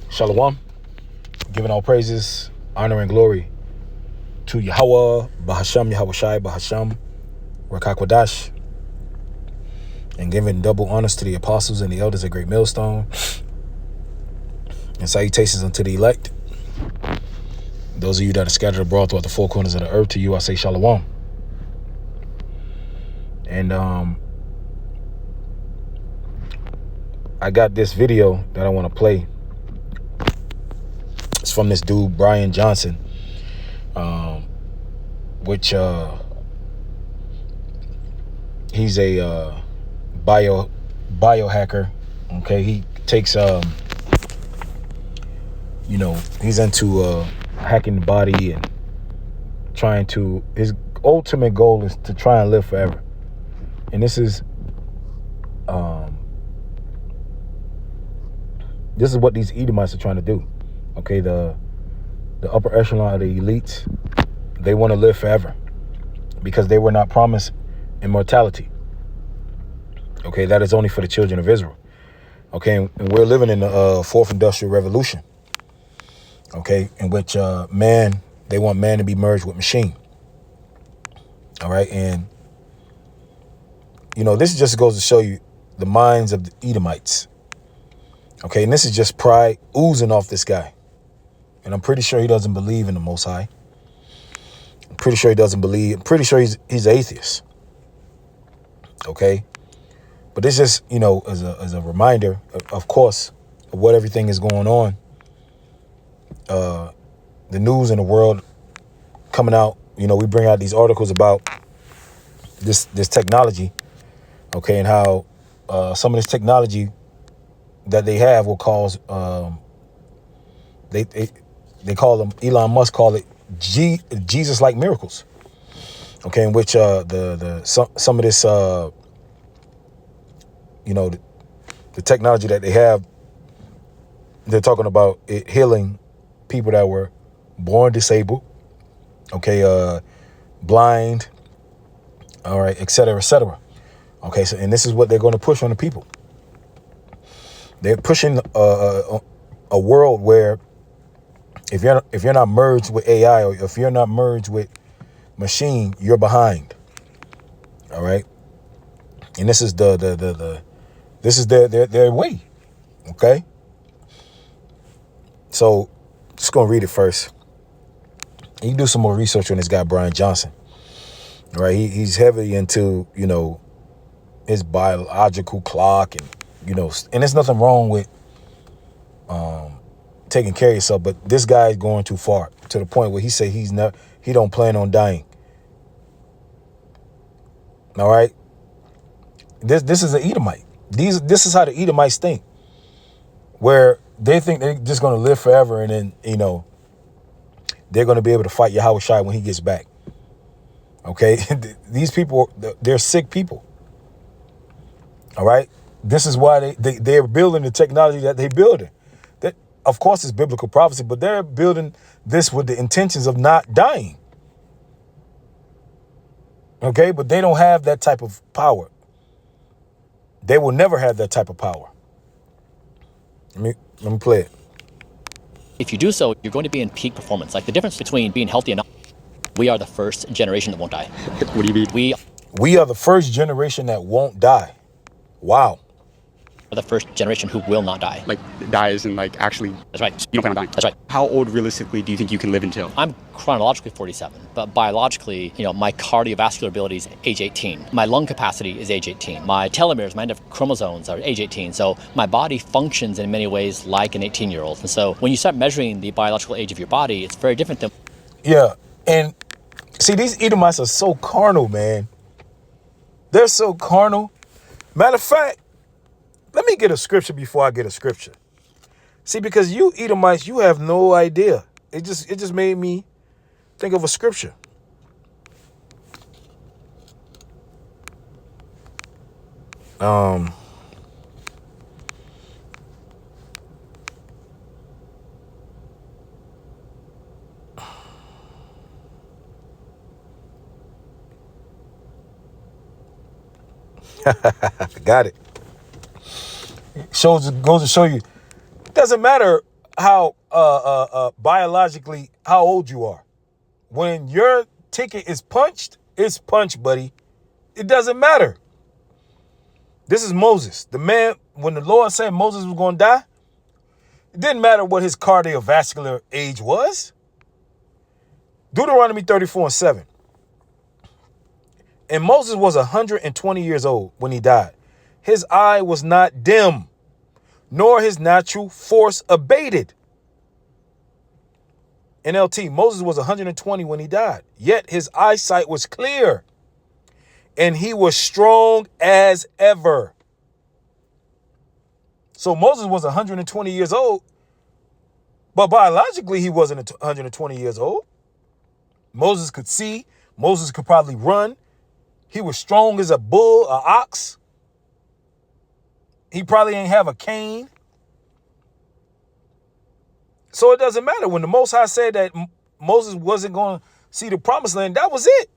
Shalom. Giving all praises, honor, and glory to Yahweh, Bahasham, Yahushai, Bahasham, Rakakwadash, and giving double honors to the apostles and the elders of Great Millstone, and salutations unto the elect. Those of you that are scattered abroad throughout the four corners of the earth, to you I say Shalom. And I got this video that I want to play. It's from this dude, Brian Johnson, which he's a biohacker. Okay, he takes he's into hacking the body and trying to. His ultimate goal is to try and live forever, and this is what these Edomites are trying to do. Okay, the upper echelon of the elites, they want to live forever because they were not promised immortality. Okay, that is only for the children of Israel. Okay, and we're living in the fourth industrial revolution. Okay, in which they want man to be merged with machine. All right, and this just goes to show you the minds of the Edomites. Okay, and this is just pride oozing off this guy. And I'm pretty sure he doesn't believe in the Most High. I'm pretty sure he doesn't believe. I'm pretty sure he's atheist. Okay, but this just as a reminder, of course, of what everything is going on. The news in the world coming out. We bring out these articles about this technology. Okay, and how some of this technology that they have will cause they call them, Elon Musk call it Jesus-like miracles. Okay, in which some of this the technology that they have, they're talking about it healing people that were born disabled, okay, blind, all right, et cetera, et cetera. Okay, so and this is what they're going to push on the people. They're pushing a world where if you're not merged with AI, or if you're not merged with machine, you're behind. All right, and this is this is their way. Okay, so just gonna read it first. You can do some more research on this guy Brian Johnson. All right, he's heavily into his biological clock, and and there's nothing wrong with taking care of yourself, but this guy is going too far to the point where he say he don't plan on dying. All right, this is an Edomite. This is how the Edomites think, where they think they're just going to live forever, and then they're going to be able to fight Yahushua when he gets back. Okay, these people, they're sick people. All right, this is why they're building the technology that they're building. That, of course, it's biblical prophecy, but they're building this with the intentions of not dying. Okay, but they don't have that type of power. They will never have that type of power. Let me play it. If you do so, you're going to be in peak performance. Like the difference between being healthy and not. We are the first generation that won't die. What do you mean? We are the first generation that won't die. Wow. The first generation who will not die. Like die isn't like actually. That's right. You don't plan on dying. That's right. How old realistically do you think you can live until? I'm chronologically 47, but biologically, my cardiovascular ability is age 18. My lung capacity is age 18. My telomeres, my end of chromosomes are age 18. So my body functions in many ways like an 18-year-old. And so when you start measuring the biological age of your body, it's very different than. Yeah, and see, these Edomites are so carnal, man. They're so carnal. Matter of fact, let me get a scripture before I get a scripture. See, because you Edomites, you have no idea. It just made me think of a scripture. Got it. Goes to show you, it doesn't matter how biologically how old you are. When your ticket is punched, it's punched, buddy. It doesn't matter. This is Moses. The man, when the Lord said Moses was going to die, it didn't matter what his cardiovascular age was. Deuteronomy 34:7. And Moses was 120 years old when he died. His eye was not dim, nor his natural force abated. NLT, Moses was 120 when he died, yet his eyesight was clear, and he was strong as ever. So Moses was 120 years old, but biologically he wasn't 120 years old. Moses could see. Moses could probably run. He was strong as a bull, an ox. He probably ain't have a cane. So it doesn't matter. When the Most High said that Moses wasn't going to see the promised land, that was it.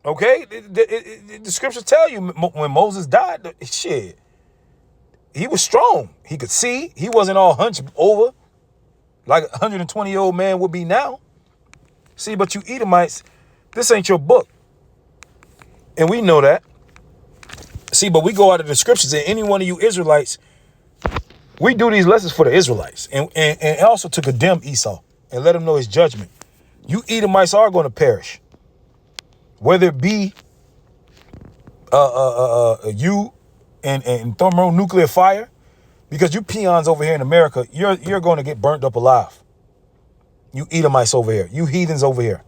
Okay? The scriptures tell you when Moses died, shit, he was strong. He could see. He wasn't all hunched over like a 120-year-old man would be now. See, but you Edomites, this ain't your book. And we know that. See, but we go out of the scriptures, and any one of you Israelites, we do these lessons for the Israelites and also to condemn Esau and let him know his judgment. You Edomites are going to perish. Whether it be you and thermonuclear fire, because you peons over here in America, you're going to get burnt up alive. You Edomites over here. You heathens over here.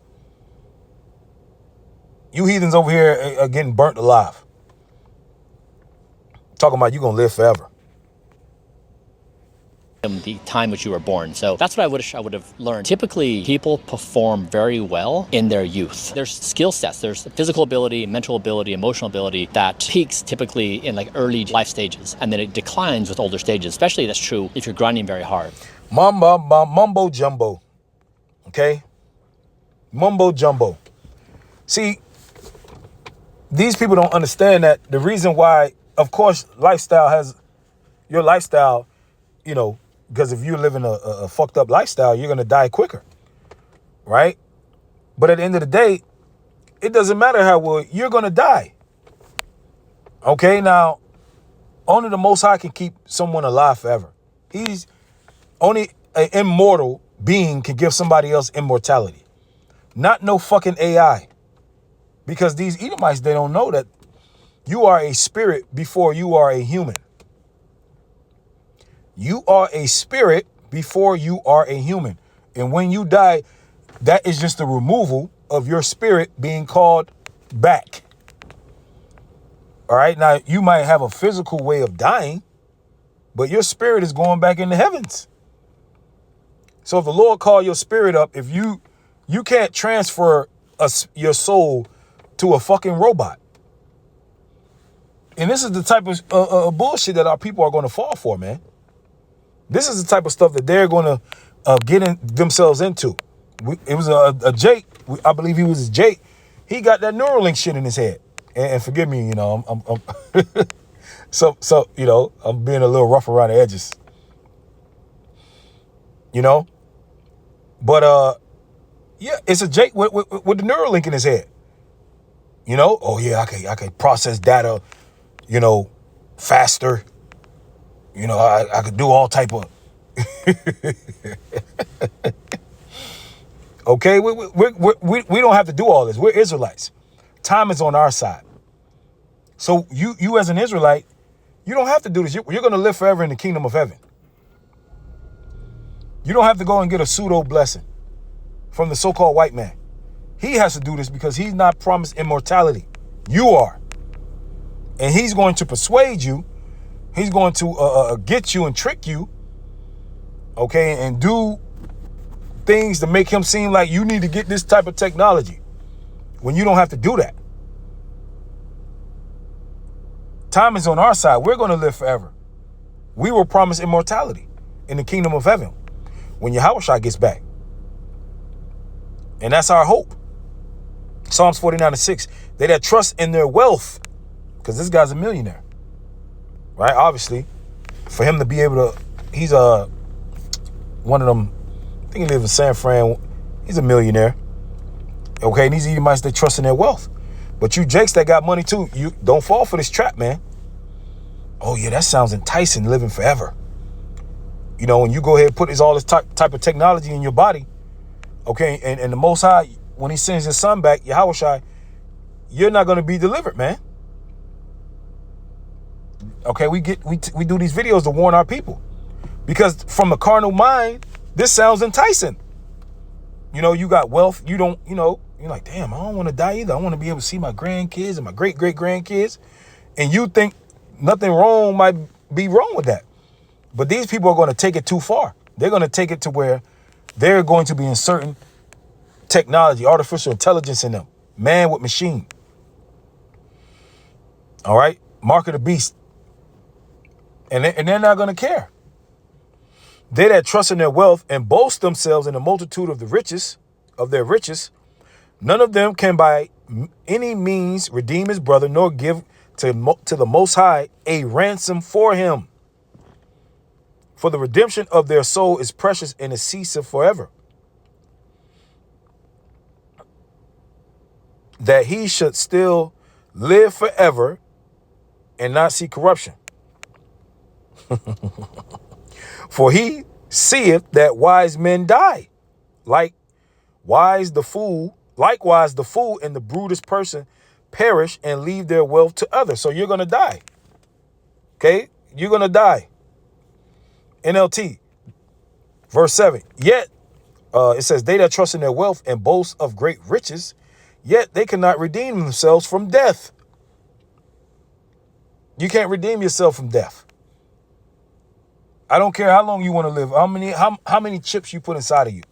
You heathens over here are getting burnt alive. Talking about you going to live forever. The time which you were born. So that's what I wish I would have learned. Typically, people perform very well in their youth. There's skill sets. There's physical ability, mental ability, emotional ability that peaks typically in like early life stages, and then it declines with older stages. Especially that's true if you're grinding very hard. Mumbo jumbo. Okay? Mumbo jumbo. See, these people don't understand that the reason why, of course, your lifestyle, you know, because if you're living a fucked up lifestyle, you're going to die quicker, right? But at the end of the day, it doesn't matter how well, you're going to die. Okay, now, only the Most High can keep someone alive forever. He's only an immortal being can give somebody else immortality. Not no fucking AI. Because these Edomites, they don't know that you are a spirit before you are a human. You are a spirit before you are a human. And when you die, that is just the removal of your spirit being called back. All right. Now, you might have a physical way of dying, but your spirit is going back in the heavens. So if the Lord called your spirit up, if you can't transfer your soul to a fucking robot. And this is the type of bullshit that our people are going to fall for, man. This is the type of stuff that they're going to get themselves into. It was a Jake. I believe he was a Jake. He got that Neuralink shit in his head. And forgive me, you know, I'm so you know, I'm being a little rough around the edges. You know, but yeah, it's a Jake with the Neuralink in his head. You know, oh yeah, I can process data, you know, faster. You know, I could do all type of. Okay, we don't have to do all this. We're Israelites. Time is on our side. So you as an Israelite, you don't have to do this. You're going to live forever in the kingdom of heaven. You don't have to go and get a pseudo blessing from the so-called white man. He has to do this because he's not promised immortality. You are. And he's going to persuade you. He's going to get you and trick you, okay, and do things to make him seem like you need to get this type of technology when you don't have to do that. Time is on our side. We're going to live forever. We were promised immortality in the kingdom of heaven when Yahweh gets back. And that's our hope. Psalms 49:6. They that trust in their wealth, because this guy's a millionaire. Right? Obviously, for him to be able to he's one of them. I think he lives in San Fran. He's a millionaire. Okay, and these Edomites, they trust in their wealth. But you Jakes that got money too, you don't fall for this trap, man. Oh yeah, that sounds enticing, living forever. You know, when you go ahead and put all this type of technology in your body, okay, and the Most High, when he sends his son back, Yahushua, you're not going to be delivered, man. Okay, we do these videos to warn our people. Because from a carnal mind, this sounds enticing. You know, you got wealth, you don't, you know, you're like, damn, I don't want to die either. I want to be able to see my grandkids and my great-great-grandkids. And you think nothing wrong might be wrong with that. But these people are going to take it too far. They're going to take it to where they're going to be inserting technology, artificial intelligence in them. Man with machine. All right? Mark of the beast. And they're not going to care. They that trust in their wealth and boast themselves in the multitude of their riches, none of them can by any means redeem his brother, nor give to the Most High a ransom for him. For the redemption of their soul is precious and it ceaseth forever. That he should still live forever and not see corruption. For he seeth that wise men die. Likewise, the fool and the brutish person perish and leave their wealth to others. So you're going to die. Okay? You're going to die. NLT, verse 7. Yet, it says, they that trust in their wealth and boast of great riches, yet they cannot redeem themselves from death. You can't redeem yourself from death. I don't care how long you want to live, how many chips you put inside of you.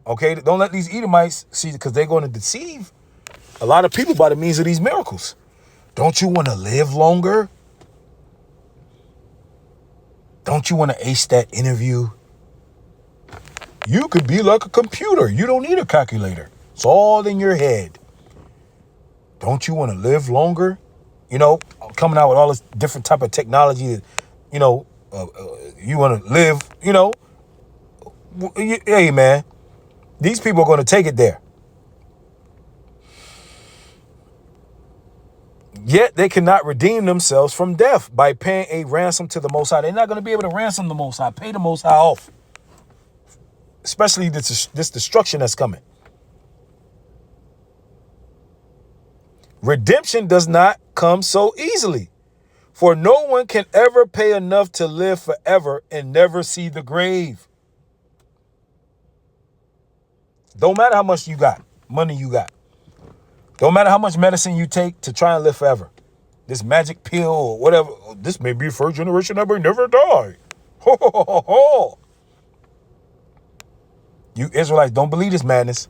Okay, don't let these Edomites see, because they're going to deceive a lot of people by the means of these miracles. Don't you want to live longer? Don't you want to ace that interview? You could be like a computer. You don't need a calculator. It's all in your head. Don't you want to live longer? You know, coming out with all this different type of technology that, you know, you want to live, you know. Hey, man, these people are going to take it there. Yet they cannot redeem themselves from death by paying a ransom to the Most High. They're not going to be able to ransom the Most High, pay the Most High off. Especially this destruction that's coming. Redemption does not come so easily. For no one can ever pay enough to live forever and never see the grave. Don't matter how much you got, money you got. Don't matter how much medicine you take to try and live forever. This magic pill or whatever. This may be first generation that may never die. Ho, ho, ho, ho, ho. You Israelites don't believe this madness.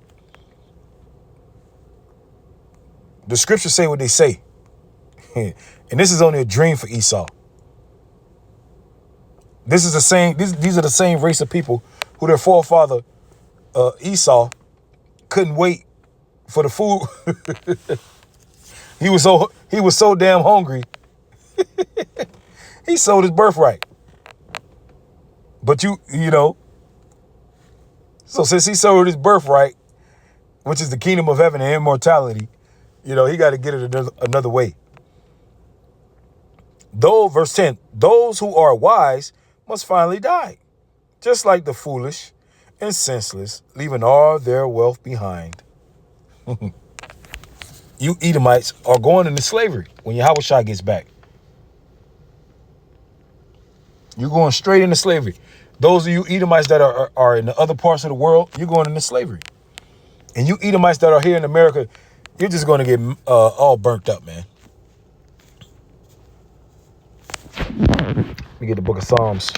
The scriptures say what they say. And this is only a dream for Esau. This is the same. These are the same race of people who their forefather Esau couldn't wait for the food. He was so damn hungry. He sold his birthright. But you know. So since he sold his birthright, which is the kingdom of heaven and immortality, you know, he got to get it another way. Though, verse 10, those who are wise must finally die, just like the foolish and senseless, leaving all their wealth behind. You Edomites are going into slavery when Yahushua gets back. You're going straight into slavery. Those of you Edomites that are in the other parts of the world, you're going into slavery. And you Edomites that are here in America, you're just going to get all burnt up, man. Let me get the book of Psalms.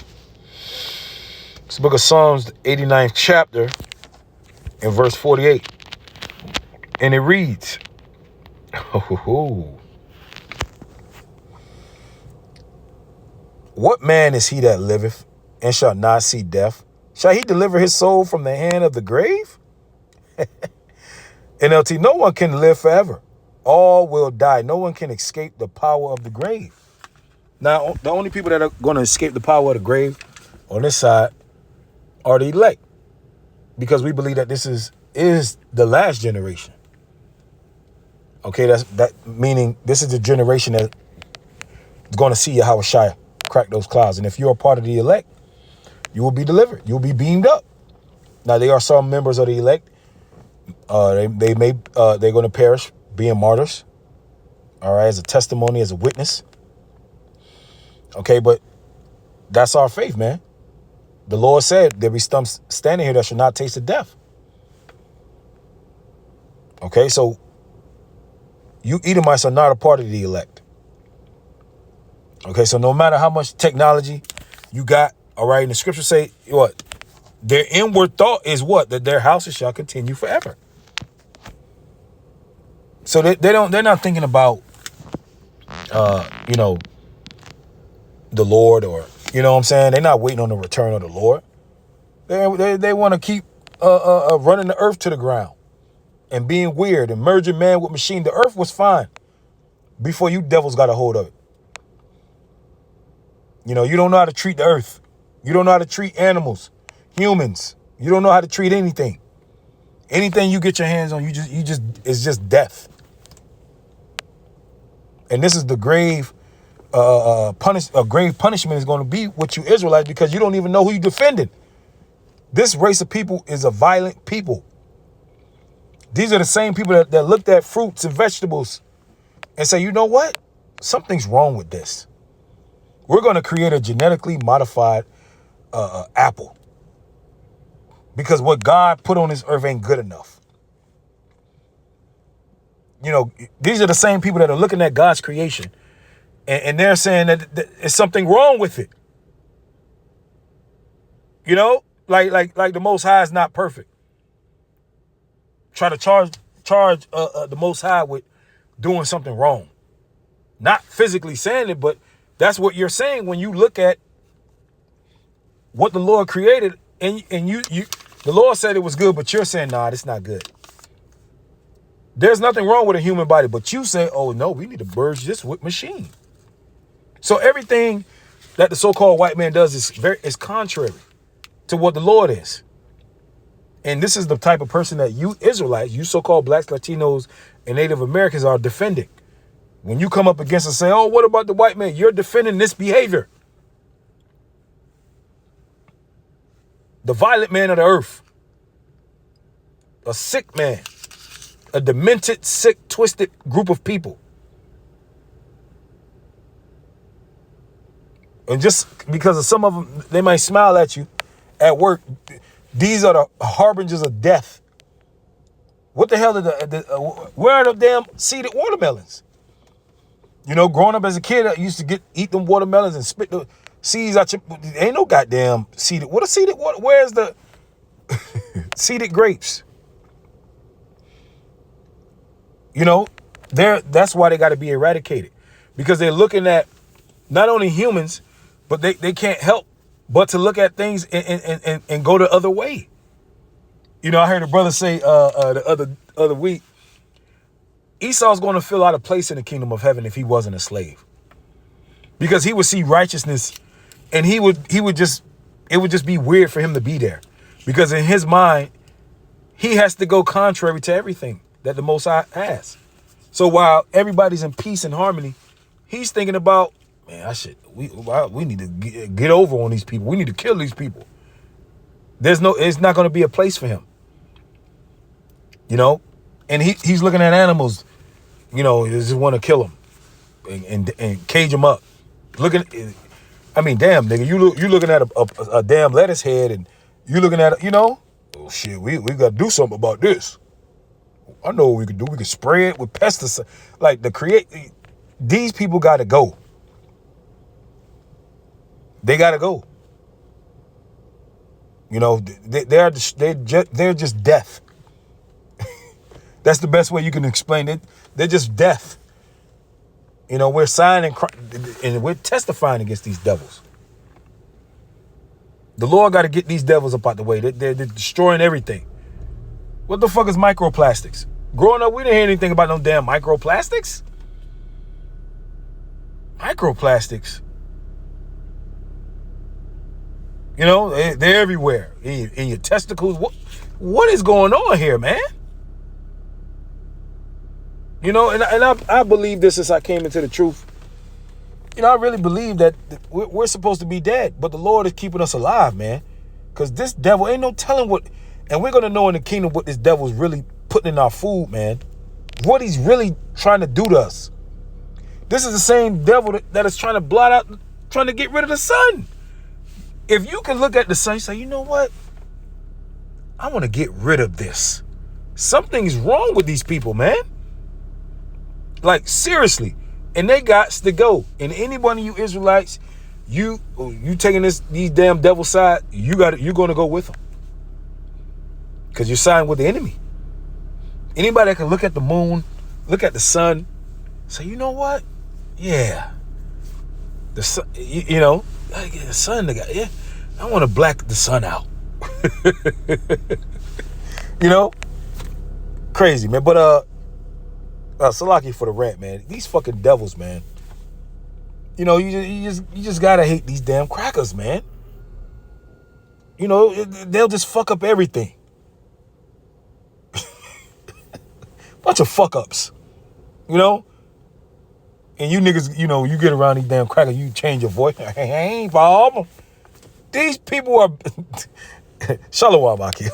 It's the book of Psalms, the 89th chapter, and verse 48. And it reads, what man is he that liveth and shall not see death? Shall he deliver his soul from the hand of the grave? NLT, no one can live forever. All will die. No one can escape the power of the grave. Now, the only people that are going to escape the power of the grave on this side are the elect, because we believe that this is the last generation. Okay, that meaning this is the generation that is going to see Yahushua crack those clouds. And if you're a part of the elect, you will be delivered. You'll be beamed up. Now, there are some members of the elect. They're going to perish being martyrs. All right, as a testimony, as a witness. Okay, but that's our faith, man. The Lord said there be some standing here that should not taste of death. Okay, so you Edomites are not a part of the elect. Okay, so no matter how much technology you got, all right, and the scriptures say what? Their inward thought is what? That their houses shall continue forever. So they're not thinking about the Lord, or you know what I'm saying? They're not waiting on the return of the Lord. They want to keep running the earth to the ground and being weird and merging man with machine. The earth was fine before you devils got a hold of it. You know, you don't know how to treat the earth. You don't know how to treat animals, humans. You don't know how to treat anything. Anything you get your hands on, it's just death. And this is the grave grave punishment is going to be with you Israelites, because you don't even know who you're defending. This race of people is a violent people. These are the same people that looked at fruits and vegetables and say, you know what? Something's wrong with this. We're going to create a genetically modified apple, because what God put on this earth ain't good enough. You know, these are the same people that are looking at God's creation and they're saying that there's something wrong with it. You know, like the Most High is not perfect. Try to charge the Most High with doing something wrong. Not physically saying it, but that's what you're saying when you look at what the Lord created, and you the Lord said it was good, but you're saying, nah, it's not good. There's nothing wrong with a human body, but you say, oh no, we need to merge this with machine. So everything that the so-called white man does is contrary to what the Lord is. And this is the type of person that you Israelites, you so-called blacks, Latinos, and Native Americans are defending. When you come up against and say, oh, what about the white man? You're defending this behavior. The violent man of the earth. A sick man. A demented, sick, twisted group of people. And just because of some of them, they might smile at you at work. These are the harbingers of death. What the hell where are the damn seeded watermelons? You know, growing up as a kid, I used to eat them watermelons and spit the seeds out your, ain't no goddamn seeded. What a seeded water? Where's the seeded grapes? You know, that's why they got to be eradicated, because they're looking at not only humans, but they can't help but to look at things and go the other way. You know, I heard a brother say the other week, Esau's going to fill out a place in the kingdom of heaven if he wasn't a slave, because he would see righteousness, and it would just be weird for him to be there, because in his mind, he has to go contrary to everything that the Most High has. So while everybody's in peace and harmony, he's thinking about, man, we need to get over on these people. We need to kill these people. It's not going to be a place for him. You know, and he's looking at animals, you know, he just want to kill them and cage them up. I mean, damn, nigga, you looking at a damn lettuce head, and you looking at, you know, oh shit, we got to do something about this. I know what we could do. We could spray it with pesticides. Like these people got to go. They got to go. You know, they're just death. That's the best way you can explain it. They're just death. You know, we're signing and we're testifying against these devils. The Lord got to get these devils up out the way. They're destroying everything. What the fuck is microplastics? Growing up, we didn't hear anything about no damn microplastics. Microplastics. You know, they're everywhere. In your testicles. What is going on here, man? You know, and I believe this since I came into the truth. You know, I really believe that we're supposed to be dead, but the Lord is keeping us alive, man. Because this devil, ain't no telling what, and we're going to know in the kingdom what this devil is really putting in our food, man. What he's really trying to do to us. This is the same devil that is trying to blot out, trying to get rid of the sun. If you can look at the sun, you say, you know what? I want to get rid of this. Something's wrong with these people, man. Like, seriously. And they got to go. And any one of you Israelites, you taking these damn devil side, you're going to go with them. Because you're siding with the enemy. Anybody that can look at the moon, look at the sun, say, you know what? Yeah. The sun, you know, the sun, yeah, I want to black the sun out. You know? Crazy, man. But, Salaki for the rant, man. These fucking devils, man. You know, you just gotta hate these damn crackers, man. You know, they'll just fuck up everything. Bunch of fuck ups. You know? And you niggas, you know, you get around these damn crackers, you change your voice. Hey, Bob. These people are... Shalom, Aki.